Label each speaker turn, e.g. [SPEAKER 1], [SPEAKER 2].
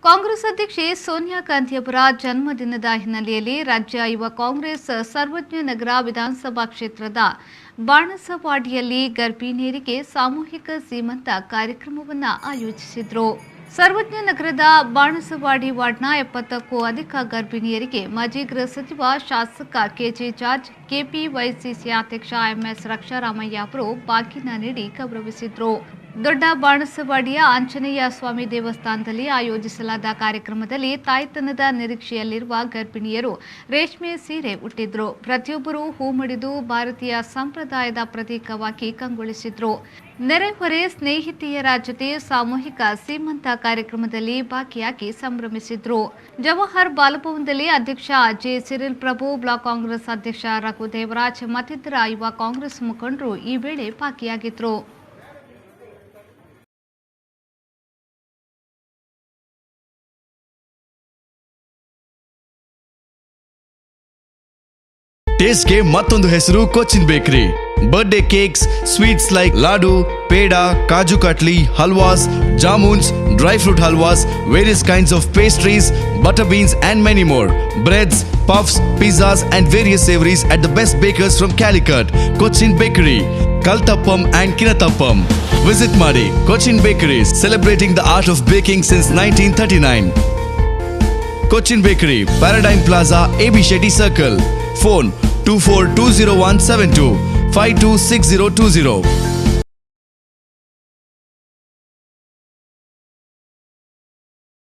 [SPEAKER 1] ಕಾಂಗ್ರೆಸ್ ಅಧ್ಯಕ್ಷೆ ಸೋನಿಯಾ ಗಾಂಧಿಯವರ ಜನ್ಮದಿನದ ಹಿನ್ನೆಲೆಯಲ್ಲಿ ರಾಜ್ಯ ಯುವ ಕಾಂಗ್ರೆಸ್ ಸರ್ವಜ್ಞ ನಗರ ವಿಧಾನಸಭಾ ಕ್ಷೇತ್ರದ ಬಾಣಸವಾಡಿಯಲ್ಲಿ ಗರ್ಭಿಣಿಯರಿಗೆ ಸಾಮೂಹಿಕ ಸೀಮಂತ ಕಾರ್ಯಕ್ರಮವನ್ನು ಆಯೋಜಿಸಿದರು. ಸರ್ವಜ್ಞ ನಗರದ ಬಾಣಸವಾಡಿ ವಾರ್ಡ್ನ 70ಕ್ಕೂ ಅಧಿಕ ಗರ್ಭಿಣಿಯರಿಗೆ ಮಾಜಿ ಗೃಹ ಸಚಿವ ಶಾಸಕ ಕೆಜೆ ಜಾರ್ಜ್, ಕೆಪಿವೈಸಿಸಿ ಅಧ್ಯಕ್ಷ ಎಂಎಸ್ ರಕ್ಷಾರಾಮಯ್ಯ ಅವರು ಬಾಗಿನ ನೀಡಿ ಗೌರವಿಸಿದರು. ದೊಡ್ಡ ಬಾಣಸವಾಡಿಯ ಆಂಜನೇಯ ಸ್ವಾಮಿ ದೇವಸ್ಥಾನದಲ್ಲಿ ಆಯೋಜಿಸಲಾದ ಕಾರ್ಯಕ್ರಮದಲ್ಲಿ ತಾಯ್ತನದ ನಿರೀಕ್ಷೆಯಲ್ಲಿರುವ ಗರ್ಭಿಣಿಯರು ರೇಷ್ಮೆ ಸೀರೆ ಉಟ್ಟಿದ್ರು. ಪ್ರತಿಯೊಬ್ಬರೂ ಹೂ ಮುಡಿದು ಭಾರತೀಯ ಸಂಪ್ರದಾಯದ ಪ್ರತೀಕವಾಗಿ ಕಂಗೊಳಿಸಿದ್ರು. ನೆರೆಹೊರೆ ಸ್ನೇಹಿತೆಯರ ಜೊತೆ ಸಾಮೂಹಿಕ ಸೀಮಂತ ಕಾರ್ಯಕ್ರಮದಲ್ಲಿ ಭಾಗಿಯಾಗಿ ಸಂಭ್ರಮಿಸಿದ್ರು. ಜವಾಹರ್ ಬಾಲಭವನದಲ್ಲಿ ಅಧ್ಯಕ್ಷ ಜೆ ಸಿರಿಲ್ ಪ್ರಭು, ಬ್ಲಾಕ್ ಕಾಂಗ್ರೆಸ್ ಅಧ್ಯಕ್ಷ ರಘು ದೇವರಾಜ್ ಮತ್ತಿತರ ಯುವ ಕಾಂಗ್ರೆಸ್ ಮುಖಂಡರು ಈ ವೇಳೆ ಭಾಗಿಯಾಗಿದ್ರು.
[SPEAKER 2] ಟೇಸ್ಟ್ ಗೆ ಮತ್ತೊಂದು ಹೆಸರು Cochin bakery. Birthday cakes, sweets like ladoo, peda, kaju katli, halwas, jamuns, dry fruit halwas, various kinds of pastries, butter beans and many more. Breads, puffs, pizzas and various savories at the best bakers from Calicut. Cochin Bakery, Kaltappam and Kinatappam. Visit Madi, Cochin Bakeries, celebrating the art of baking since 1939. Cochin Bakery, Paradigm Plaza, AB Shetty Circle. Phone 24201725262020.